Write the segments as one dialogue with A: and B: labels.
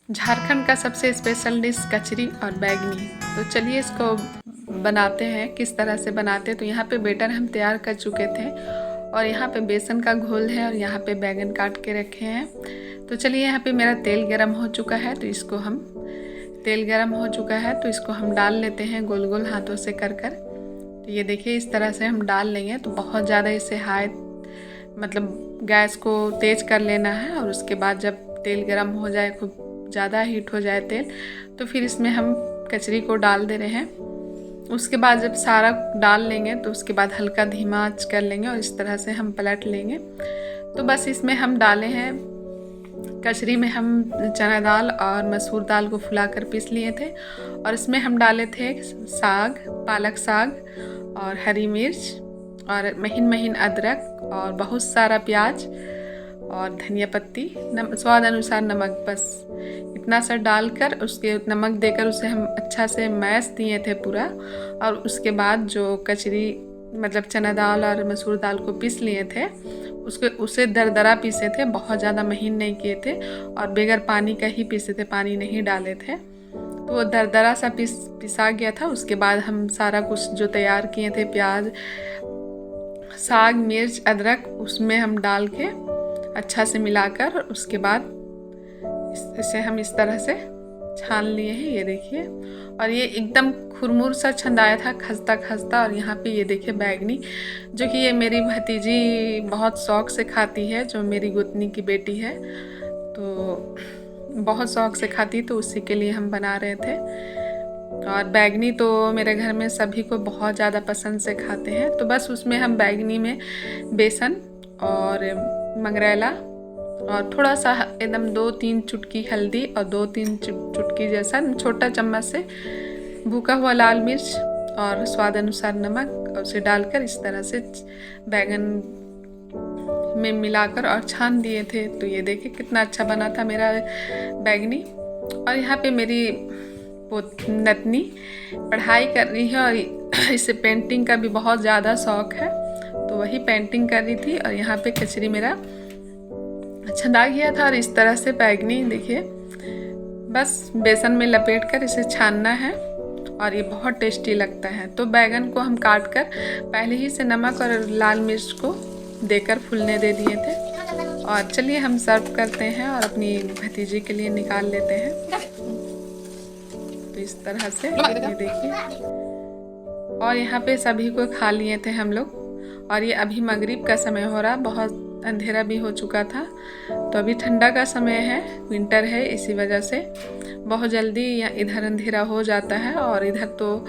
A: झारखंड का सबसे special dish कचरी और बैंगनी। तो चलिए इसको बनाते हैं। किस तरह से बनाते हैं, तो यहाँ पे बैटर हम तैयार कर चुके थे और यहाँ पे बेसन का घोल है और यहाँ पे बैंगन काट के रखे हैं। तो चलिए यहाँ पे मेरा तेल गरम हो चुका है, तो इसको हम डाल लेते हैं गोल गोल हाथों से कर कर। तो ये देखिए इस तरह से हम डाल लेंगे। तो बहुत ज़्यादा इसे हाई मतलब गैस को तेज़ कर लेना है और उसके बाद जब तेल गरम हो जाए, खूब ज़्यादा हीट हो जाए तेल, तो फिर इसमें हम कचरी को डाल दे रहे हैं। उसके बाद जब सारा डाल लेंगे तो उसके बाद हल्का धीमा आंच कर लेंगे और इस तरह से हम पलट लेंगे। तो बस इसमें हम डाले हैं, कचरी में हम चना दाल और मसूर दाल को फुलाकर पीस लिए थे और इसमें हम डाले थे साग, पालक साग और हरी मिर्च और महीन महीन अदरक और बहुत सारा प्याज और धनिया पत्ती, स्वाद अनुसार नमक, बस इतना सा डालकर उसके नमक देकर उसे हम अच्छा से मैश दिए थे पूरा। और उसके बाद जो कचरी मतलब चना दाल और मसूर दाल को पीस लिए थे उसे दरदरा पीसे थे, बहुत ज़्यादा महीन नहीं किए थे और बगैर पानी का ही पीसे थे, पानी नहीं डाले थे। तो वो दरदरा सा पिसा गया था। उसके बाद हम सारा कुछ जो तैयार किए थे, प्याज, साग, मिर्च, अदरक, उसमें हम डाल के अच्छा से मिलाकर उसके बाद इसे हम इस तरह से छान लिए हैं। ये देखिए, और ये एकदम खुरमुर सा छंदाया था, खस्ता खस्ता। और यहाँ पे ये देखिए बैंगनी, जो कि ये मेरी भतीजी बहुत शौक से खाती है, जो मेरी गोतनी की बेटी है, तो बहुत शौक से खाती, तो उसी के लिए हम बना रहे थे। और बैंगनी तो मेरे घर में सभी को बहुत ज़्यादा पसंद से खाते हैं। तो बस उसमें हम बैंगनी में बेसन और मंगरेला और थोड़ा सा एकदम 2-3 चुटकी हल्दी और 2-3 चुटकी जैसा छोटा चम्मच से भूका हुआ लाल मिर्च और स्वाद अनुसार नमक, और उसे डालकर इस तरह से बैंगन में मिलाकर और छान दिए थे। तो ये देखिए कितना अच्छा बना था मेरा बैंगनी। और यहाँ पे मेरी नतनी पढ़ाई कर रही है और इसे पेंटिंग का भी बहुत ज़्यादा शौक़ है, तो वही पेंटिंग कर रही थी। और यहाँ पे कचरी मेरा छंदा गया था और इस तरह से बैंगनी देखिए बस बेसन में लपेट कर इसे छानना है और ये बहुत टेस्टी लगता है। तो बैंगन को हम काट कर पहले ही से नमक और लाल मिर्च को देकर फूलने दे दिए थे। और चलिए हम सर्व करते हैं और अपनी भतीजी के लिए निकाल लेते हैं। तो इस तरह से ये देखिए, और यहाँ पे सभी को खा लिए थे हम लोग। और ये अभी मगरिब का समय हो रहा, बहुत अंधेरा भी हो चुका था। तो अभी ठंडा का समय है, विंटर है, इसी वजह से बहुत जल्दी इधर अंधेरा हो जाता है। और इधर तो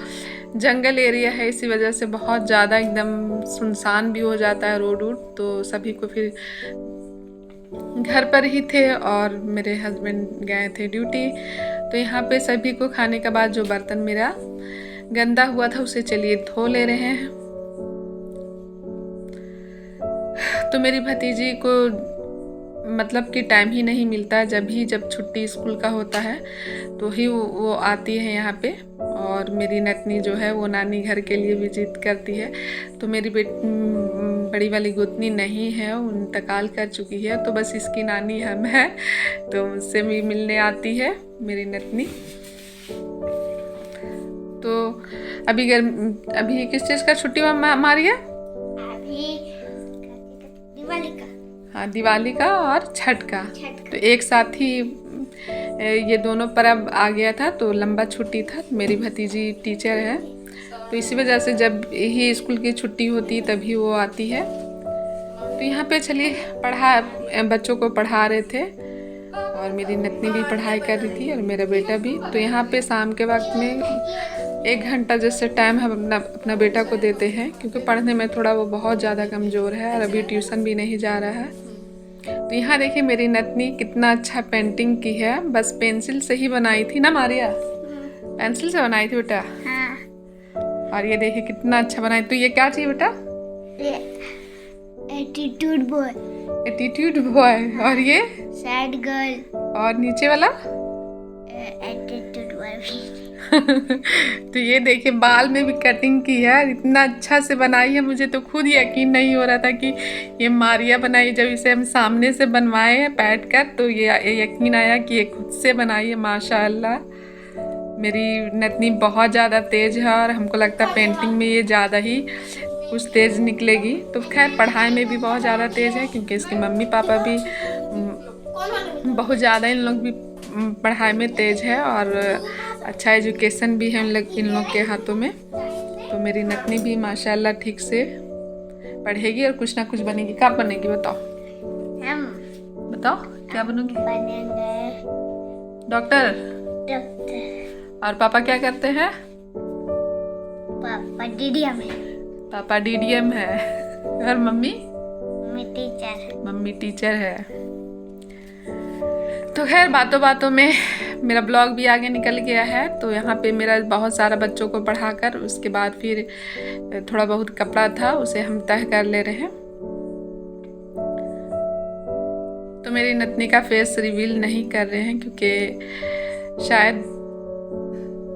A: जंगल एरिया है, इसी वजह से बहुत ज़्यादा एकदम सुनसान भी हो जाता है रोड। तो सभी को फिर घर पर ही थे और मेरे हस्बैंड गए थे ड्यूटी। तो यहाँ पे सभी को खाने के बाद जो बर्तन मेरा गंदा हुआ था उसे चलिए धो ले रहे हैं। तो मेरी भतीजी को मतलब कि टाइम ही नहीं मिलता, जब छुट्टी स्कूल का होता है तो ही वो आती है यहाँ पे। और मेरी नतनी जो है वो नानी घर के लिए विजिट करती है। तो मेरी बड़ी वाली गोतनी नहीं है, वो इंतकाल कर चुकी है, तो बस इसकी नानी हम है, तो उससे भी मिलने आती है मेरी नतनी। तो अभी किस चीज़ का छुट्टी मारिया? हाँ, दिवाली का और छठ का। तो एक साथ ही ये दोनों पर्व आ गया था, तो लंबा छुट्टी था। मेरी भतीजी टीचर है, तो इसी वजह से जब ही स्कूल की छुट्टी होती तभी वो आती है। तो यहाँ पे चलिए बच्चों को पढ़ा रहे थे और मेरी नतनी भी पढ़ाई कर रही थी और मेरा बेटा भी। तो यहाँ पे शाम के वक्त में 1 घंटा जैसे टाइम हम अपना बेटा को देते हैं, क्योंकि पढ़ने में थोड़ा वो बहुत ज़्यादा कमज़ोर है और अभी ट्यूशन भी नहीं जा रहा है। तो यहाँ देखिए मेरी नतनी कितना अच्छा पेंटिंग की है, बस पेंसिल से ही बनाई थी ना मारिया? पेंसिल से बनाई थी बेटा।
B: हाँ।
A: और ये देखिए कितना अच्छा बनाई। तो ये क्या चाहिए बेटा?
B: Attitude boy.
A: Attitude boy. और ये
B: सैड गर्ल।
A: और नीचे वाला
B: एटीट्यूड बॉय।
A: तो ये देखिए बाल में भी कटिंग की है, इतना अच्छा से बनाई है, मुझे तो खुद यकीन नहीं हो रहा था कि ये मारिया बनाई। जब इसे हम सामने से बनवाए हैं बैठ कर तो ये यकीन आया कि ये खुद से बनाई है। माशाअल्लाह मेरी नतनी बहुत ज़्यादा तेज़ है और हमको लगता है पेंटिंग में ये ज़्यादा ही कुछ तेज़ निकलेगी। तो खैर पढ़ाई में भी बहुत ज़्यादा तेज़ है क्योंकि इसके मम्मी पापा भी बहुत ज़्यादा इन लोग भी पढ़ाई में तेज़ है और अच्छा एजुकेशन भी है इन लोग के हाथों में। तो मेरी नतनी भी माशाल्लाह ठीक से पढ़ेगी और कुछ ना कुछ बनेगी। क्या बनेगी बताओ? बताओ क्या बनोगी? डॉक्टर। और पापा क्या करते हैं?
B: पापा डीडीएम है।
A: पापा डीडीएम है और मम्मी?
B: मम्मी
A: टीचर है। तो खैर बातों बातों में मेरा ब्लॉग भी आगे निकल गया है। तो यहाँ पे मेरा बहुत सारा बच्चों को पढ़ाकर उसके बाद फिर थोड़ा बहुत कपड़ा था उसे हम तह कर ले रहे हैं। तो मेरी नतनी का फेस रिवील नहीं कर रहे हैं क्योंकि शायद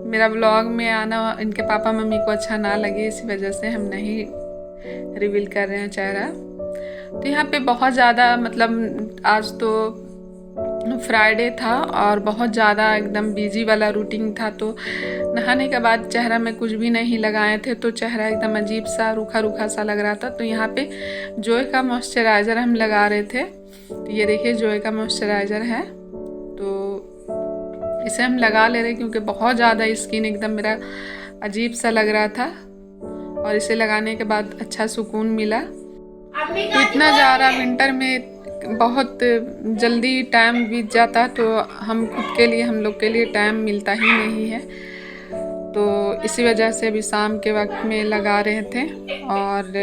A: मेरा ब्लॉग में आना इनके पापा मम्मी को अच्छा ना लगे, इसी वजह से हम नहीं रिवील कर रहे हैं चेहरा। तो यहाँ पे बहुत ज़्यादा मतलब आज तो फ्राइडे था और बहुत ज़्यादा एकदम बिजी वाला रूटीन था। तो नहाने के बाद चेहरा में कुछ भी नहीं लगाए थे तो चेहरा एकदम अजीब सा रूखा रूखा सा लग रहा था। तो यहाँ पे जोय का मॉइस्चराइज़र हम लगा रहे थे। तो ये देखिए जोय का मॉइस्चराइज़र है, तो इसे हम लगा ले रहे क्योंकि बहुत ज़्यादा स्किन एकदम मेरा अजीब सा लग रहा था और इसे लगाने के बाद अच्छा सुकून मिला। तो इतना ज़्यादा विंटर में बहुत जल्दी टाइम बीत जाता तो हम खुद के लिए हम लोग के लिए टाइम मिलता ही नहीं है। तो इसी वजह से अभी शाम के वक्त में लगा रहे थे और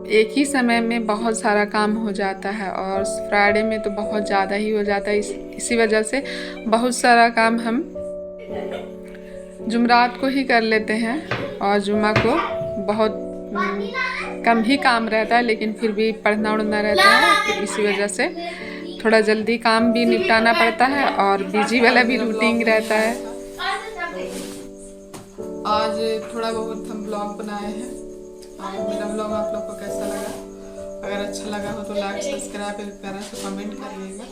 A: एक ही समय में बहुत सारा काम हो जाता है और फ्राइडे में तो बहुत ज़्यादा ही हो जाता है। इसी वजह से बहुत सारा काम हम जुमरात को ही कर लेते हैं और जुमा को बहुत कम ही काम रहता है, लेकिन फिर भी पढ़ना उड़ना रहता है। तो इसी वजह से थोड़ा जल्दी काम भी निपटाना पड़ता है और बिजी वाला भी रूटीन रहता है। आज थोड़ा बहुत हम ब्लॉग बनाए हैं और मेरा ब्लॉग आप लोग को कैसा लगा? अगर अच्छा लगा हो तो लाइक सब्सक्राइब एक प्यारा सा कमेंट करिएगा।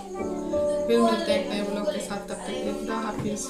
A: फिर मिलते हैं एक नए ब्लॉग के साथ, तब तक के लिए खुदा हाफिज़।